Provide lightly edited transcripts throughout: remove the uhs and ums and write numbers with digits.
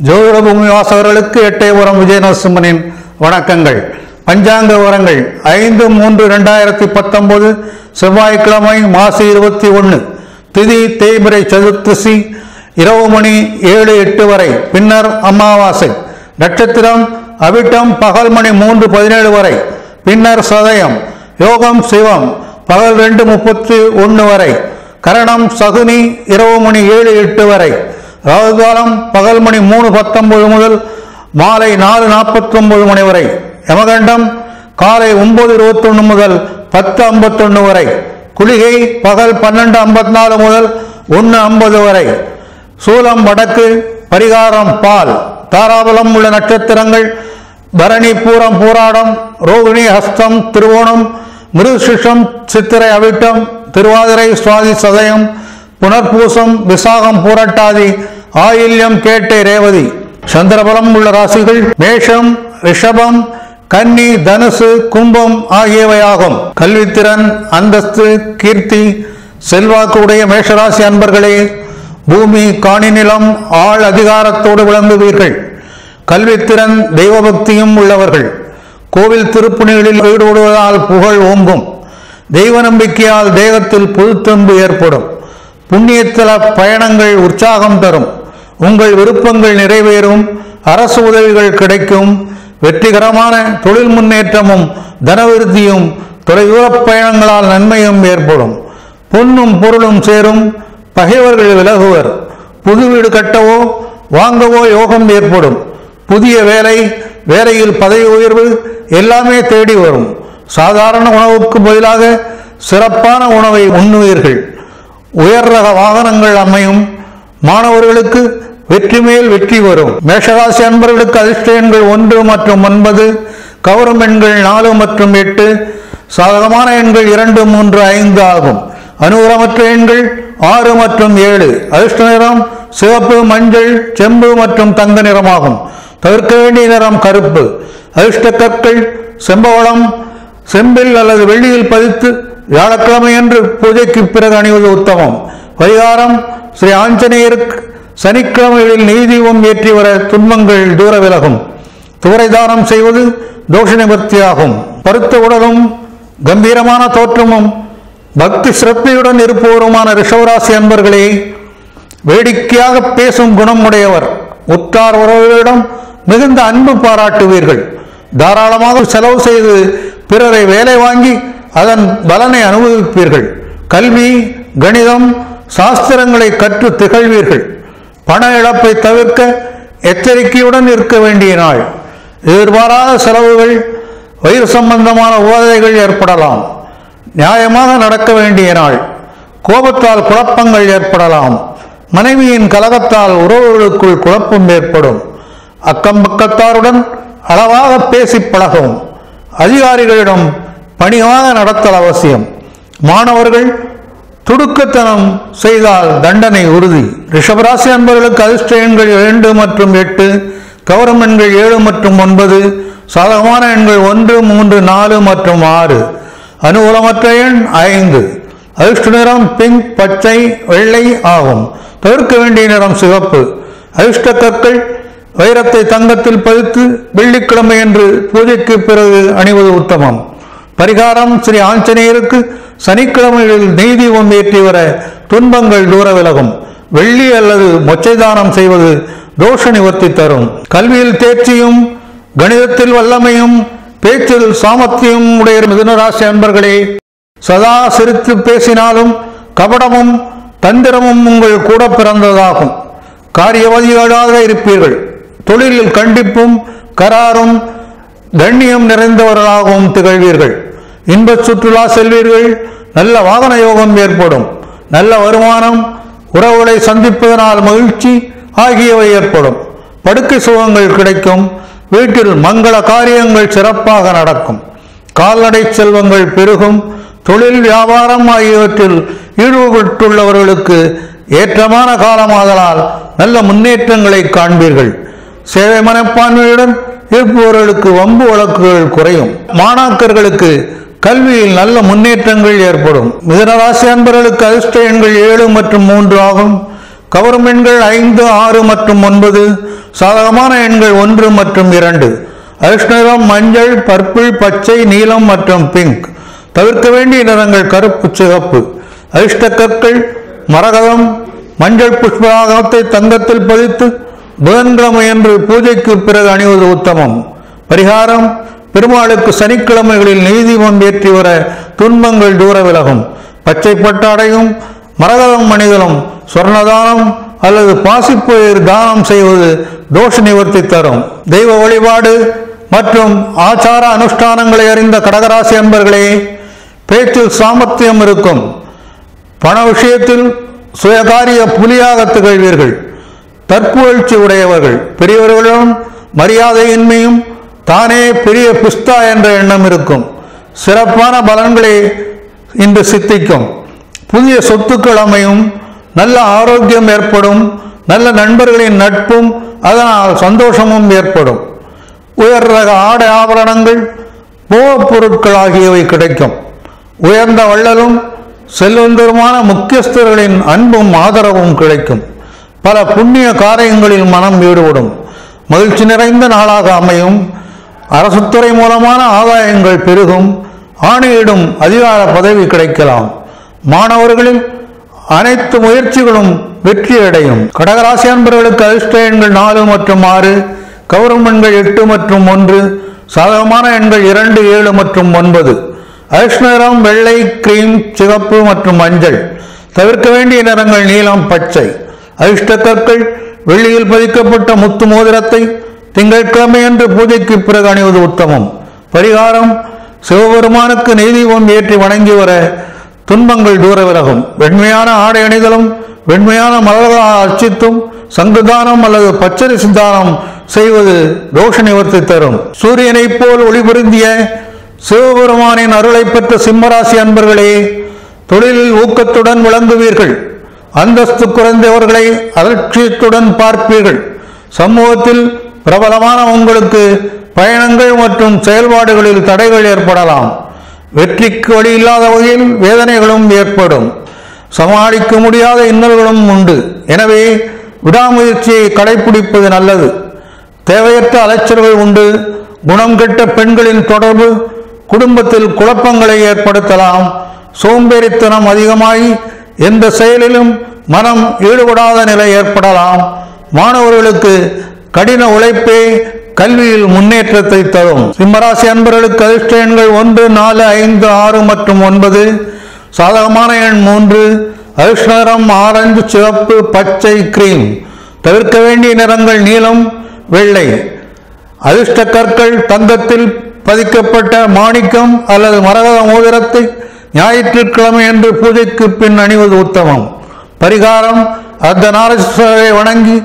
ஜோதிட பூமி வாசகர்களுக்கு எட்டயபுரம் விஜயநரசிம்மனின் வணக்கங்கள். பஞ்சாங்க விவரங்கள் 5/3/2019 செவ்வாய்க்கிழமை மாசி 21 திதி தேய்பிறை சதுர்த்தசி இரவு மணி 7:08 வரை, பின்னர் அமாவாசை. நட்சத்திரம் அவிட்டம் பகல் மணி 3:17 வரை, பின்னர் சதயம். யோகம் சிவம் பகல் 2:31 வரை, கரணம் சகுனி இரவு மணி 7:08 வரை, ராகுகாலம் பகல் மணி 3:19 முதல் மாலை 4:49 மணி வரை, யமகண்டம் காலை 9:21 முதல் 10:51 வரை, குளிகை பகல் 12:54 முதல் 1:50 வரை, சூலம் வடக்கு, பரிகாரம் பால். தாராபலம் உள்ள நட்சத்திரங்கள் பரணி, பூரம், பூராடம், ரோகிணி, ஹஸ்தம், திருவோணம், மிருகசிஷம், சித்திரை, அவிட்டம், திருவாதிரை, சுவாதி, சதயம், புனர்பூசம், விசாகம், பூரட்டாதி, ஆயில்யம், கேட்டை, ரேவதி. சந்திரபலம் உள்ள ராசிகள் மேஷம், ரிஷபம், கன்னி, தனுசு, கும்பம் ஆகியவையாகும். கல்வித்திறன், அந்தஸ்து, கீர்த்தி, செல்வாக்கு உடைய மேஷராசி அன்பர்களே, பூமி, காணி, நிலம், ஆள் அதிகாரத்தோடு விளங்குவீர்கள். கல்வித்திறன், தெய்வபக்தியும் உள்ளவர்கள். கோவில் திருப்பணிகளில் ஈடுபடுவதால் புகழ் ஓங்கும். தெய்வ நம்பிக்கையால் தேகத்தில் புதுத்தெம்பு ஏற்படும். புண்ணியத்தல பயணங்கள் உற்சாகம் தரும். உங்கள் விருப்பங்கள் நிறைவேறும். அரசு உதவிகள் கிடைக்கும். வெற்றிகரமான தொழில் முன்னேற்றமும் தனவிருத்தியும் தொலைதூர பயணங்களால் நன்மையும் ஏற்படும். பொன்னும் பொருளும் சேரும். பகைவர்கள் விலகுவர். புது வீடு கட்டவோ வாங்கவோ யோகம் ஏற்படும். புதிய வேலை, வேலையில் பதவி உயர்வு எல்லாமே தேடி வரும். சாதாரண உணவுக்கு பதிலாக சிறப்பான உணவை உண்ணுவீர்கள். உயர் ரக வாகனங்கள் அமையும். மாணவர்களுக்கு வெற்றி மேல் வெற்றி வரும். மேஷராசி அன்பர்களுக்கு அதிர்ஷ்ட எண்கள் 1 மற்றும் 9, கவரும் எண்கள் 4 மற்றும் 8, சாதகமான எண்கள் 2, 3, 5 ஆகும். அனுகூலமற்ற எண்கள் 6 மற்றும் 7. அதிர்ஷ்ட நிறம் சிவப்பு, மஞ்சள், செம்பு மற்றும் தங்க நிறமாகும். தவிர்க்க வேண்டிய நிறம் கருப்பு. அதிர்ஷ்ட கற்கள் செம்பவளம், செம்பில் அல்லது வெள்ளியில் பதித்து வியாழக்கிழமை அன்று பூஜைக்கு பிறகு அணிவது உத்தமம். பரிகாரம் ஸ்ரீ ஆஞ்சநேயருக்கு சனிக்கிழமைகளில் நெய்தீபம் ஏற்றி வர துன்பங்கள் தூர விலகும். துவரை தானம் செய்வது தோஷ நிவர்த்தியாகும். பருத்த உடலும் கம்பீரமான தோற்றமும் பக்தி சிரத்தையுடன் இருப்பவருமான ரிஷவராசி அன்பர்களே, வேடிக்கையாக பேசும் குணம் உடையவர். உற்றார் உறவுகளிடம் மிகுந்த அன்பு பாராட்டுவீர்கள். தாராளமாக செலவு செய்து பிறரை வேலை வாங்கி அதன் பலனை அனுபவிப்பீர்கள். கல்வி, கணிதம், சாஸ்திரங்களை கற்று திகழ்வீர்கள். பண இழப்பை தவிர்க்க எச்சரிக்கையுடன் இருக்க வேண்டிய நாள். எதிர்பாராத செலவுகள், வயிறு சம்பந்தமான உபாதைகள் ஏற்படலாம். நியாயமாக நடக்க வேண்டிய நாள். கோபத்தால் குழப்பங்கள் ஏற்படலாம். மனைவியின் கலகத்தால் உறவுகளுக்குள் குழப்பம் ஏற்படும். அக்கம் பக்கத்தாருடன் அளவாக பேசி பழகவும். அதிகாரிகளிடம் பணிவாக நடத்தல் அவசியம். மாணவர்கள் துடுக்கத்தனம் செய்தால் தண்டனை உறுதி. ரிஷபராசி அன்பர்களுக்கு அதிர்ஷ்ட எண்கள் 2 மற்றும் 8, கவரும் எண்கள் 7 மற்றும் 9, சாதகமான எண்கள் 1, 3, 4 மற்றும் 6. அனுகூலமற்ற எண் 5. அதிர்ஷ்ட நிறம் பிங்க், பச்சை, வெள்ளை ஆகும். தவிர்க்க வேண்டிய நிறம் சிவப்பு. அதிர்ஷ்ட கற்கள் வைரத்தை தங்கத்தில் பதித்து வெள்ளிக்கிழமை என்று பூஜைக்கு பிறகு அணிவது உத்தமம். பரிகாரம் ஸ்ரீ ஆஞ்சநேயருக்கு சனிக்கிழமைகளில் நெய்தீபம் ஏற்றி வர துன்பங்கள் தூர விலகும். வெள்ளி அல்லது மொச்சை தானம் செய்வது தோஷ நிவர்த்தி தரும். கல்வியில் தேர்ச்சியும் கணிதத்தில் வல்லமையும் பேச்சில் சாமர்த்தியம் உடைய மிதுனராசி அன்பர்களே, சதா சிரித்து பேசினாலும் கபடமும் தந்திரமும் உங்கள் கூட பிறந்ததாகும். காரியவாதிகளாக இருப்பீர்கள். தொழிலில் கண்டிப்பும் கராரும் கண்ணியம் நிறைந்தவர்களாகவும் திகழ்வீர்கள். இன்ப சுற்றுலா செல்வீர்கள். நல்ல வாகன யோகம் ஏற்படும். நல்ல வருமானம், உறவுகளை சந்திப்பதனால் மகிழ்ச்சி ஆகியவை ஏற்படும். படுக்கை சுகங்கள் கிடைக்கும். வீட்டில் மங்கள காரியங்கள் சிறப்பாக நடக்கும். கால்நடை செல்வங்கள் பெருகும். தொழில், வியாபாரம் ஆகியவற்றில் ஈடுபட்டுள்ளவர்களுக்கு ஏற்றமான காலமாதலால் நல்ல முன்னேற்றங்களை காண்பீர்கள். சேவை மனப்பான்மையுடன் இருப்பவர்களுக்கு வம்பு வழக்குகள் குறையும். மாணாக்கர்களுக்கு கல்வியில் நல்ல முன்னேற்றங்கள் ஏற்படும். மிதுனராசி அன்பர்களுக்கு அதிர்ஷ்ட எண்கள் 7 மற்றும் 3 ஆகும். கவரும் எண்கள் 5, 6 மற்றும் 9. சாதகமான எண்கள் 1 மற்றும் 2. அதிர்ஷ்ட நிறம் மஞ்சள், பர்பிள், பச்சை, நீலம் மற்றும் பிங்க். தவிர்க்க வேண்டிய நிறங்கள் கருப்பு, சிவப்பு. அதிர்ஷ்ட கற்கள் மரகதம். மஞ்சள் புஷ்பராகத்தை தங்கத்தில் பதித்து புதன்கிழமை என்று பூஜைக்கு பிறகு அணிவது உத்தமம். பரிகாரம்: பெருமாளுக்கு சனிக்கிழமைகளில் நெய் தீபம் ஏற்றி வர துன்பங்கள் தூர விலகும். பச்சை பட்டாடையும் மரகதம் அணிதலும் சொர்ணதானம் அல்லது பாசிப்பயிர் தானம் செய்வது தோஷ நிவர்த்தி தரும். தெய்வ வழிபாடு மற்றும் ஆச்சார அனுஷ்டானங்களை அறிந்த கடகராசி அன்பர்களே, பேச்சில் சாமர்த்தியம் இருக்கும். பண விஷயத்தில் சுயகாரிய புலியாக திகழ்வீர்கள். தற்புகழ்ச்சி உடையவர்கள். பெரியவர்களிடம் மரியாதையின்மையும் தானே பெரிய பிஸ்தா என்ற எண்ணம் இருக்கும். சிறப்பான பலன்களே இன்று சித்திக்கும். புதிய சொத்துக்கள் அமையும். நல்ல ஆரோக்கியம் ஏற்படும். நல்ல நண்பர்களின் நட்பும் அதனால் சந்தோஷமும் ஏற்படும். உயர் ரக ஆடை ஆபரணங்கள், போகப் பொருட்கள் ஆகியவை கிடைக்கும். உயர்ந்த வள்ளலும் செல்வந்தருமான முக்கியஸ்தர்களின் அன்பும் ஆதரவும் கிடைக்கும். பல புண்ணிய காரியங்களில் மனம் ஈடுபடும். மகிழ்ச்சி நிறைந்த நாளாக அமையும். அரசுத்துறை மூலமான ஆதாயங்கள் பெருகும். ஆணையிடும் அதிகார பதவி கிடைக்கலாம். மாணவர்களின் அனைத்து முயற்சிகளும் வெற்றியடையும். கடகராசி அன்பர்களுக்கு அதிர்ஷ்ட எண்கள் 4 மற்றும் 6. கவரும் எண்கள் 8 மற்றும் 1. சாதகமான எண்கள் 2, 7 மற்றும் 9. அதிர்ஷ்ட நிறம் வெள்ளை, கிரீம், சிவப்பு மற்றும் மஞ்சள். தவிர்க்க வேண்டிய நிறங்கள் நீலம், பச்சை. அதிர்ஷ்ட கற்கள் வெள்ளியில் பதிக்கப்பட்ட முத்து மோதிரத்தை திங்கட்கிழமை என்று பூஜைக்கு பிறகு அணிவது உத்தமம். பரிகாரம்: சிவபெருமானுக்கு நெய் தீபம் ஏற்றி வணங்கி வர துன்பங்கள் தூர விலகும். வெண்மையான ஆடை அணிதலும் வெண்மையான மலர்களால் அர்ச்சித்தும் சங்குதானம் அல்லது பச்சரிசி தானம் செய்வது தோஷ நிவர்த்தி தரும். சூரியனைப் போல் ஒளிபுரிந்திய சிவபெருமானின் அருளை பெற்ற சிம்மராசி அன்பர்களே, தொழிலில் ஊக்கத்துடன் விளங்குவீர்கள். அந்தஸ்து குறைந்தவர்களை அலட்சியத்துடன் பார்ப்பீர்கள். சமூகத்தில் பிரபலமான உங்களுக்கு பயணங்கள் மற்றும் செயல்பாடுகளில் தடைகள் ஏற்படலாம். வெற்றிக்கு வழி இல்லாத வகையில் வேதனைகளும் ஏற்படும். சமாளிக்க முடியாத இன்னல்களும் உண்டு. எனவே விடாமுயற்சியை கடைபிடிப்பது நல்லது. தேவையற்ற அலைச்சல்கள் உண்டு. குணம் கெட்ட பெண்களின் தொடர்பு குடும்பத்தில் குழப்பங்களை ஏற்படுத்தலாம். சோம்பேறித்தனம் அதிகமாகி எந்த செயலிலும் மனம் ஈடுபடாத நிலை ஏற்படலாம். மாணவர்களுக்கு கடின உழைப்பே கல்வியில் முன்னேற்றத்தை தரும். சிம்மராசி அன்பர்களுக்கு அதிர்ஷ்ட எண்கள் 1, 4, 5, 6 மற்றும் 9. சாதகமான எண் 3. அதிர்ஷ்ட நிறம் ஆரஞ்சு, சிவப்பு, பச்சை, கிரீம். தவிர்க்க வேண்டிய நிறங்கள் நீலம், வெள்ளை. அதிர்ஷ்ட கற்கள் தங்கத்தில் பதிக்கப்பட்ட மாணிக்கம் அல்லது மரகத மோதிரத்தை ஞாயிற்றுக்கிழமை என்று பூஜைக்கு பின் அணிவது உத்தமம். பரிகாரம்: அர்த்தநாரீஸ்வரரை வணங்கி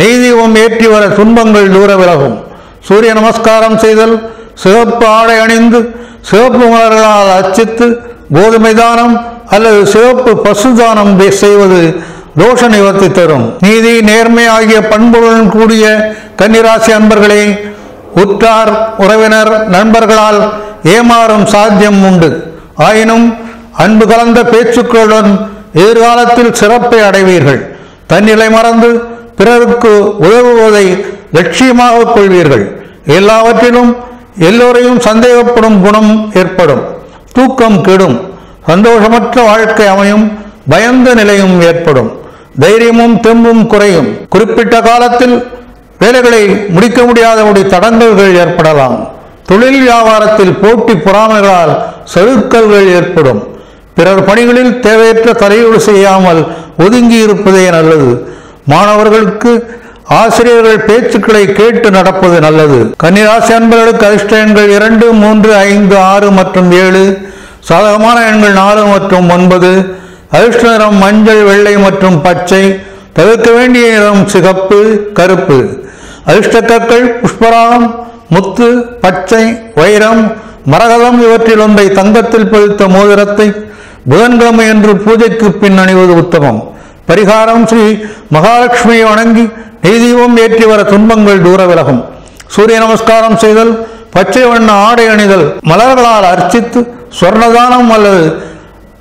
நெய் தீபம் ஏற்றி வர துன்பங்கள் தூர விலகும். சூரிய நமஸ்காரம் செய்தல், சிவப்பு ஆடை அணிந்து சிவப்பு மலர்களால் அர்ச்சித்து கோதுமை தானம் அல்லது சிவப்பு பசு தானம் செய்வது தோஷ நிவர்த்தி தரும். நீதி, நேர்மை ஆகிய பண்புகளுடன் கூடிய கன்னிராசி அன்பர்களே, உற்றார் உறவினர் நண்பர்களால் ஏமாறும் சாத்தியம் உண்டு. ஆயினும் அன்பு கலந்த பேச்சுக்களுடன் எதிர்காலத்தில் சிறப்பை அடைவீர்கள். தன்னிலை மறந்து பிறருக்கு உதவுவதை லட்சியமாக கொள்வீர்கள். எல்லாவற்றிலும் எல்லோரையும் சந்தேகப்படும் குணம் ஏற்படும். தூக்கம் கெடும். சந்தோஷமற்ற வாழ்க்கை அமையும். பயந்த நிலையும் ஏற்படும். தைரியமும் தெம்பும் குறையும். குறிப்பிட்ட காலத்தில் வேலைகளை முடிக்க முடியாதபடி தடங்கல்கள் ஏற்படலாம். தொழில் வியாபாரத்தில் போட்டி பொறாமைகளால் சறுக்கல்கள் ஏற்படும். பிறர் பணிகளில் தேவையற்ற தலையீடு செய்யாமல் ஒதுங்கி இருப்பதே நல்லது. மாணவர்களுக்கு ஆசிரியர்கள் பேச்சுக்களை கேட்டு நடப்பது நல்லது. கன்னிராசி அன்பர்களுக்கு அதிர்ஷ்ட எண்கள் 2, 3, 5, 6 மற்றும் 7. சாதகமான எண்கள் 4 மற்றும் 9. அதிர்ஷ்ட நிறம் மஞ்சள், வெள்ளை மற்றும் பச்சை. தவிர்க்க வேண்டிய நிறம் சிகப்பு, கருப்பு. அதிர்ஷ்ட கற்கள் புஷ்பராகம், முத்து, பச்சை, வைரம், மரகதம் இவற்றில் ஒன்றை தங்கத்தில் பதித்த மோதிரத்தை புதன்கிழமை என்று பூஜைக்கு பின் அணிவது உத்தமம். பரிகாரம்: ஸ்ரீ மகாலட்சுமியை வணங்கி நெய் தீபம் ஏற்றி வர துன்பங்கள் தூர விலகும். சூரிய நமஸ்காரம் செய்தல், பச்சை வண்ண ஆடை அணிதல், மலர்களால் அர்ச்சித்து சொர்ணதானம் அல்லது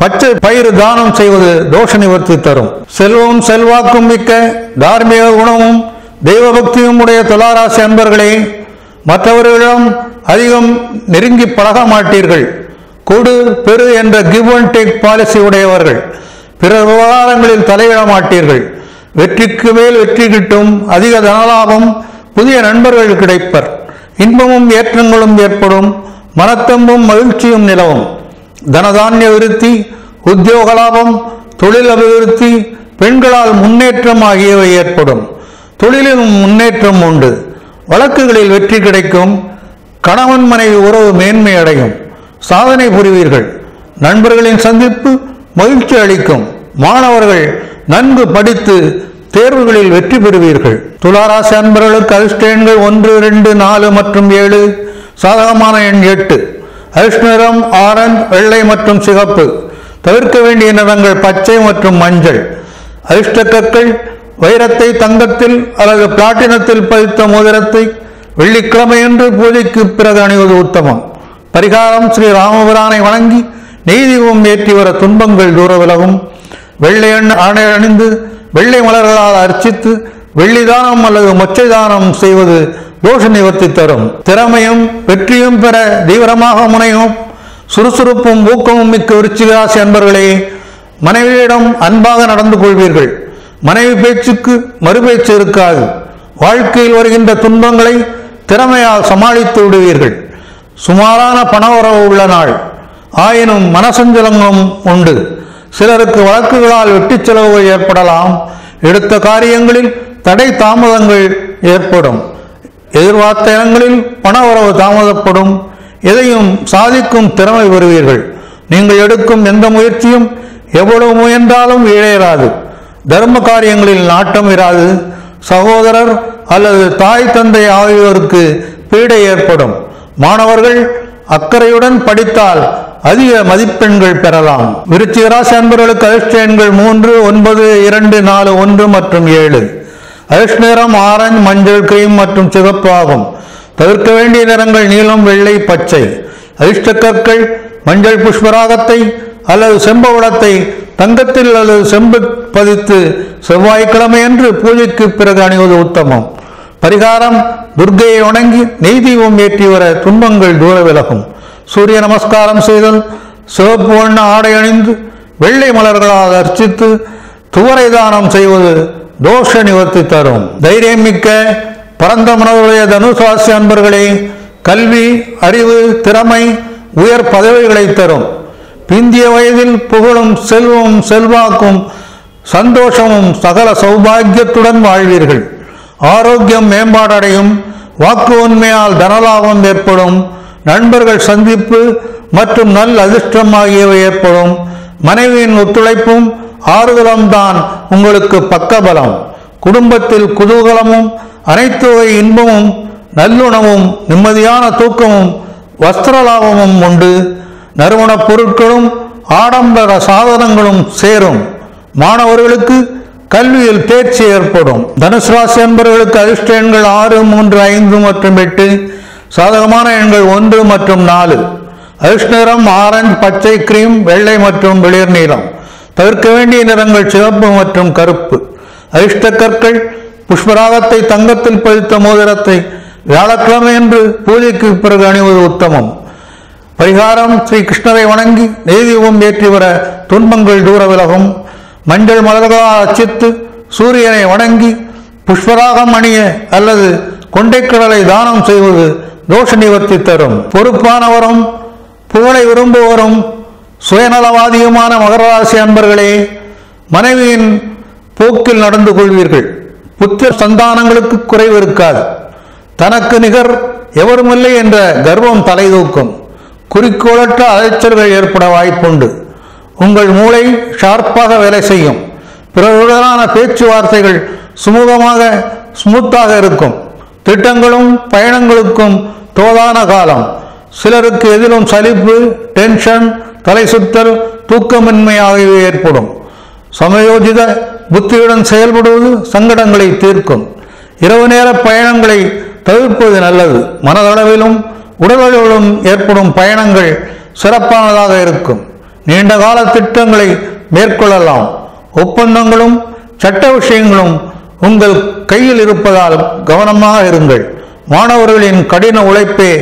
பச்சை பயிறு தானம் செய்வது தோஷ நிவர்த்தி தரும். செல்வம் செல்வாக்கும் மிக்க தார்மீக குணமும் தெய்வ பக்தியும் உடைய துளாராசி அன்பர்களே, மற்றவர்களிடம் அதிகம் நெருங்கி பழக மாட்டீர்கள். கொடு பெரு என்ற கிவ் அண்ட் டேக் பாலிசி உடையவர்கள். பிற விவகாரங்களில் தலையிட மாட்டீர்கள். வெற்றிக்கு மேல் வெற்றி கிட்டும். அதிக தனலாபம். புதிய நண்பர்கள் கிடைப்பர். இன்பமும் ஏற்றங்களும் ஏற்படும். மனத்தம்பும் மகிழ்ச்சியும் நிலவும். தனதானிய விருத்தி, உத்தியோக லாபம், தொழில் அபிவிருத்தி, பெண்களால் முன்னேற்றம் ஆகியவை ஏற்படும். தொழிலிலும் முன்னேற்றம் உண்டு. வழக்குகளில் வெற்றி கிடைக்கும். கணவன் மனைவி உறவு மேன்மை அடையும். சாதனை புரிவீர்கள். நண்பர்களின் சந்திப்பு மகிழ்ச்சி அளிக்கும். மாணவர்கள் நன்கு படித்து தேர்வுகளில் வெற்றி பெறுவீர்கள். துளாராசி அன்பர்களுக்கு அதிர்ஷ்ட எண்கள் 1, 2, 4 மற்றும் 7. சாதகமான எண் 8. அதிர்ஷ்ட நிறம் ஆரஞ்சு, வெள்ளை மற்றும் சிகப்பு. தவிர்க்க வேண்டிய நிறங்கள் பச்சை மற்றும் மஞ்சள். அதிர்ஷ்ட கற்கள் வைரத்தை தங்கத்தில் அல்லது பிளாட்டினத்தில் பதித்த மோதிரத்தை வெள்ளிக்கிழமையன்று பூஜைக்கு பிறகு அணிவது உத்தமம். பரிகாரம் ஸ்ரீ ராமபிரானை வணங்கி நெய்தீபம் ஏற்றி வர துன்பங்கள் தூர விலகும். வெள்ளை ஆடை அணிந்து வெள்ளை மலர்களால் அர்ச்சித்து வெள்ளி தானம் அல்லது மொச்சை தானம் செய்வது தோஷ நிவர்த்தி தரும். திறமையும் வெற்றியும் பெற தீவிரமாக முனையும் சுறுசுறுப்பும் ஊக்கமும் மிக்க விருச்சிக ராசி அன்பர்களே, மனைவியிடம் அன்பாக நடந்து கொள்வீர்கள். மனைவி பேச்சுக்கு மறுபேச்சு இருக்காது. வாழ்க்கையில் வருகின்ற துன்பங்களை திறமையால் சமாளித்து விடுவீர்கள். சுமாரான பண உறவு உள்ள நாள். ஆயினும் மனசஞ்சலங்களும் உண்டு. சிலருக்கு வழக்குகளால் வெட்டி செலவுகள் ஏற்படலாம். எடுத்த காரியங்களில் தடை தாமதங்கள் ஏற்படும். எதிர்பார்த்த இடங்களில் பண உறவு தாமதப்படும். எதையும் சாதிக்கும் திறமை பெறுவீர்கள். நீங்கள் எடுக்கும் எந்த முயற்சியும் எவ்வளவு முயன்றாலும் இழையராது. தர்ம காரியங்களில் நாட்டம் இராது. சகோதரர் அல்லது தாய் தந்தை ஆகியோருக்கு பீடை ஏற்படும். மாணவர்கள் அக்கறையுடன் படித்தால் அதிக மதிப்பெண்கள் பெறலாம். விருச்சிக ராசி அன்பர்களுக்கு அதிர்ஷ்ட எண்கள் 3, 9, 2, 4, 1 மற்றும் 7. அதிர்ஷ்ட நிறம் ஆரஞ்சு, மஞ்சள், கிரீம் மற்றும் சிவப்பு ஆகும். தவிர்க்க வேண்டிய நிறங்கள் நீலம், வெள்ளை, பச்சை. அதிர்ஷ்ட கற்கள் மஞ்சள் புஷ்பராகத்தை அல்லது செம்பவளத்தை தங்கத்தில் அல்லது செம்பு பதித்து செவ்வாய்க்கிழமை அன்று பூஜைக்கு பிறகு அணிவது உத்தமம். பரிகாரம் துர்க்கையை வணங்கி நெய்தீபம் ஏற்றி வர துன்பங்கள் தூர விலகும். சூரிய நமஸ்காரம் செய்தல், சிவப்பு வண்ண ஆடை அணிந்து வெள்ளை மலர்களால் அர்ச்சித்து துவரை தானம் செய்வது தோஷ நிவர்த்தி தரும். தைரியம் மிக்க பரந்த மனதுடைய தனுராசி அன்பர்களே, கல்வி, அறிவு, திறமை உயர் பதவிகளை தரும். பிந்திய வயதில் புகழும் செல்வமும் செல்வாக்கும் சந்தோஷமும் சகல சௌபாகியத்துடன் வாழ்வீர்கள். ஆரோக்கியம் மேம்பாடடையும். வாக்கு உண்மையால் தனலாபம் ஏற்படும். நண்பர்கள் சந்திப்பு மற்றும் நல் அதிர்ஷ்டம் ஆகியவை ஏற்படும். மனைவியின் ஒத்துழைப்பும் ஆறுதலும் தான் உங்களுக்கு பக்கபலம். குடும்பத்தில் குதூகலமும் அனைத்து வகை இன்பமும் நல்லுணவும் நிம்மதியான தூக்கமும் வஸ்திர லாபமும் உண்டு. நறுமணப் பொருட்களும் ஆடம்பர சாதனங்களும் சேரும். மாணவர்களுக்கு கல்வியில் தேர்ச்சி ஏற்படும். தனுசு ராசி என்பவர்களுக்கு அதிர்ஷ்ட எண்கள் 6, 3, 5 மற்றும் 8. சாதகமான எண்கள் 1 மற்றும் 4. அதிர்ஷ்ட நிறம் ஆரஞ்சு, பச்சை, கிரீம், வெள்ளை மற்றும் வெளிர் நீலம். தவிர்க்க வேண்டிய நிறங்கள் சிவப்பு மற்றும் கருப்பு. அதிர்ஷ்ட கற்கள் புஷ்பராகத்தை தங்கத்தில் பதித்த மோதிரத்தை வியாழக்கிழமை என்று பூஜைக்கு பிறகு அணிவது உத்தமம். பரிகாரம் ஸ்ரீ கிருஷ்ணரை வணங்கி நெய்தீபம் ஏற்றி வர துன்பங்கள் தூர விலகும். மஞ்சள் மலர்களால் அர்ச்சித்து சூரியனை வணங்கி புஷ்பராகம் அணிய அல்லது கொண்டைக்கடலை தானம் செய்வது தோஷ நிவர்த்தி தரும். பொறுப்பானவரும் புகழை விரும்புவரும் சுயநலவாதியுமான மகர ராசி அன்பர்களே, மனைவியின் போக்கில் நடந்து கொள்வீர்கள். புத்திர சந்தானங்களுக்கு குறைவு இருக்காது. தனக்கு நிகர் எவருமில்லை என்ற கர்வம் தலைதூக்கும். குறிக்கோளற்ற அலைச்சல்கள் ஏற்பட வாய்ப்புண்டு. உங்கள் மூளை ஷார்ப்பாக வேலை செய்யும். பிறருடனான பேச்சுவார்த்தைகள் ஸ்மூத்தாக இருக்கும். திட்டங்களும் பயணங்களுக்கும் தோதான காலம். சிலருக்கு எதிலும் சலிப்பு, டென்ஷன், தலை சுற்றல், தூக்கமின்மை ஆகியவை ஏற்படும். சமயோஜித புத்தியுடன் செயல்படுவது சங்கடங்களை தீர்க்கும். இரவு நேர பயணங்களை தவிர்ப்பது நல்லது. மனதளவிலும் உடலளவிலும் ஏற்படும் பயணங்கள் சிறப்பானதாக இருக்கும். நீண்டகால திட்டங்களை மேற்கொள்ளலாம். ஒப்பந்தங்களும் சட்ட விஷயங்களும் உங்கள் கையில் இருப்பதால் கவனமாக இருங்கள். மாணவர்களின் கடின உழைப்பே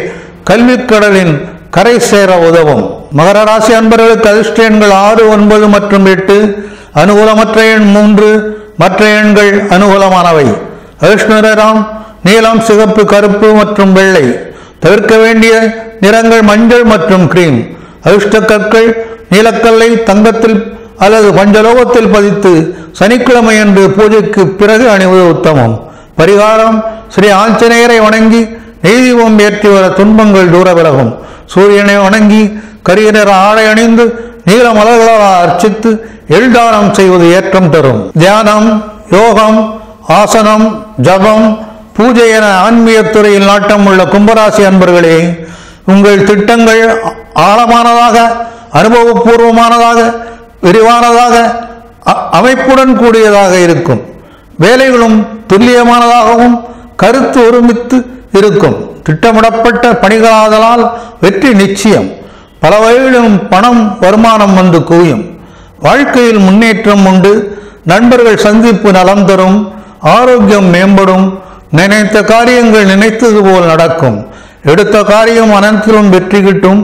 கல்விக்கடலின் கரை சேர உதவும். மகர ராசி அன்பர்களுக்கு அதிர்ஷ்ட எண்கள் 6, 9 மற்றும் 8. அனுகூலமற்ற எண் 3. மற்ற எண்கள் அனுகூலமானவை. அதிர்ஷ்ட நிறம் நீலம், சிகப்பு, கருப்பு மற்றும் வெள்ளை. தவிர்க்க வேண்டிய நிறங்கள் மஞ்சள் மற்றும் கிரீம். அதிர்ஷ்ட கற்கள் நீலக்கல்லை தங்கத்தில் அல்லது பஞ்சலோகத்தில் பதித்து சனிக்கிழமை என்று பூஜைக்கு பிறகு அணிவது உத்தமம். பரிகாரம்: ஸ்ரீ ஆஞ்சநேயரை வணங்கி நெய்தீபம் ஏற்றி வர துன்பங்கள் தூர விலகும். சூரியனை வணங்கி கரிய நிற ஆடை அணிந்து நீல மலர்களால் அர்ச்சித்து எள்தானம் செய்வது ஏற்றம் தரும். தியானம், யோகம், ஆசனம், ஜபம், பூஜை என ஆன்மீக துறையில் நாட்டம் உள்ள கும்பராசி அன்பர்களே, உங்கள் திட்டங்கள் ஆழமானதாக, அனுபவபூர்வமானதாக, விரிவானதாக, அமைப்புடன் கூடியதாக இருக்கும். வேலைகளும் துல்லியமானதாகவும் கருத்து ஒருமித்து இருக்கும். திட்டமிடப்பட்ட பணிகளாதலால் வெற்றி நிச்சயம். பல வகைகளிலும் பணம், வருமானம் வந்து குவியும். வாழ்க்கையில் முன்னேற்றம் உண்டு. நண்பர்கள் சந்திப்பு நலம் தரும். ஆரோக்கியம் மேம்படும். நினைத்த காரியங்கள் நினைத்தது போல் நடக்கும். எடுத்த காரியம் அனைத்திலும் வெற்றி கிட்டும்.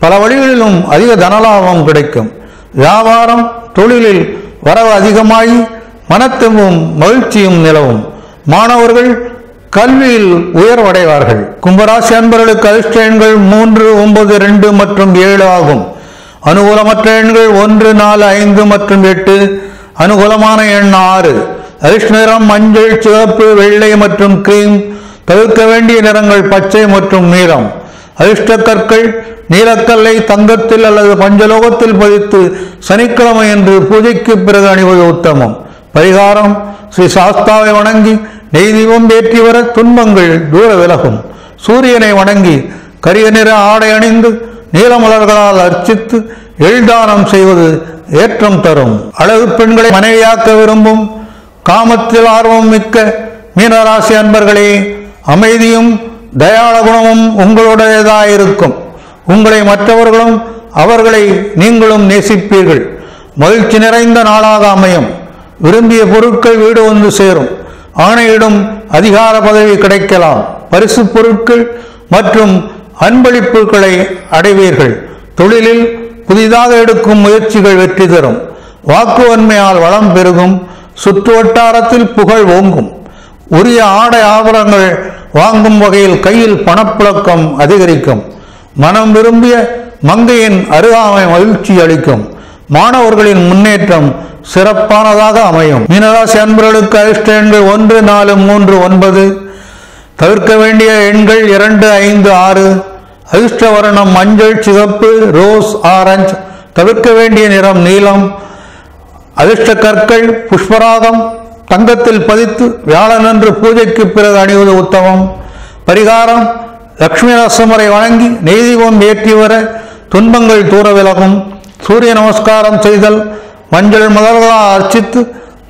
பல வழிகளிலும் அதிக தனலாபம் கிடைக்கும். வியாபாரம், தொழிலில் வரவு அதிகமாகி மனத்தெம்பும் மகிழ்ச்சியும் நிலவும். மாணவர்கள் கல்வியில் உயர்வடைவார்கள். கும்பராசி அன்பர்களுக்கு அதிர்ஷ்ட எண்கள் 3, 9, 2 மற்றும் 7 ஆகும். அனுகூலமற்ற எண்கள் 1, 4, 5 மற்றும் 8. அனுகூலமான எண் 6. அதிர்ஷ்ட நிறம் மஞ்சள், சிவப்பு, வெள்ளை மற்றும் கிரீம். தவிர்க்க வேண்டிய நிறங்கள் பச்சை மற்றும் நீலம். அதிர்ஷ்ட கற்கள் நீலக்கல்லை தங்கத்தில் அல்லது பஞ்சலோகத்தில் பதித்து சனிக்கிழமை என்று பூஜைக்கு பிறகு அணிவது உத்தமம். பரிகாரம்: ஸ்ரீ சாஸ்தாவை வணங்கி நெய்தீபம் ஏற்றி வர துன்பங்கள் தூர விலகும். சூரியனை வணங்கி கரிய நிற ஆடை அணிந்து நீலமலர்களால் அர்ச்சித்து எள்தானம் செய்வது ஏற்றம் தரும். அழகு பெண்களை மனைவியாக்க விரும்பும் காமத்தில் ஆர்வம் மிக்க மீனராசி அன்பர்களே, அமைதியும் தயாள குணமும் உங்களுடையதாயிருக்கும். உங்களை மற்றவர்களும் அவர்களை நீங்களும் நேசிப்பீர்கள். மகிழ்ச்சி நிறைந்த நாளாக அமையும். விரும்பிய பொருட்கள் வீடு வந்து சேரும். ஆணையிடும் அதிகார பதவி கிடைக்கலாம். பரிசு பொருட்கள் மற்றும் அன்பளிப்புகளை அடைவீர்கள். தொழிலில் புதிதாக எடுக்கும் முயற்சிகள் வெற்றி தரும். வாக்குவன்மையால் வளம் பெருகும். சுற்று வட்டாரத்தில் புகழ் ஓங்கும். உரிய ஆடை ஆபரணங்கள் வாங்கும் வகையில் கையில் பணப்புழக்கம் அதிகரிக்கும். மனம் விரும்பிய மங்கையின் அருகாமை மகிழ்ச்சி அளிக்கும். மாணவர்களின் முன்னேற்றம் சிறப்பானதாக அமையும். மீனராசி அன்பர்களுக்கு அதிர்ஷ்ட எண்கள் 1, 4, 3, 9. தவிர்க்க வேண்டிய எண்கள் 2, 5, 6. அதிர்ஷ்ட வர்ணம் மஞ்சள், சிவப்பு, ரோஸ், ஆரஞ்சு. தவிர்க்க வேண்டிய நிறம் நீலம். அதிர்ஷ்ட கற்கள் புஷ்பராகம் தங்கத்தில் பதித்து வியாழனன்று பூஜைக்கு பிறகு அணிவது உத்தமம். பரிகாரம்: லட்சுமி நரசிம்மரை வணங்கி நெய்தீபம் ஏற்றி வர துன்பங்கள் தூர விலகும். சூரிய நமஸ்காரம் செய்தல், மஞ்சள் மலர்களால் அர்ச்சித்து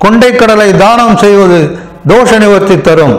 கொண்டை கடலை தானம் செய்வது தோஷ நிவர்த்தி தரும்.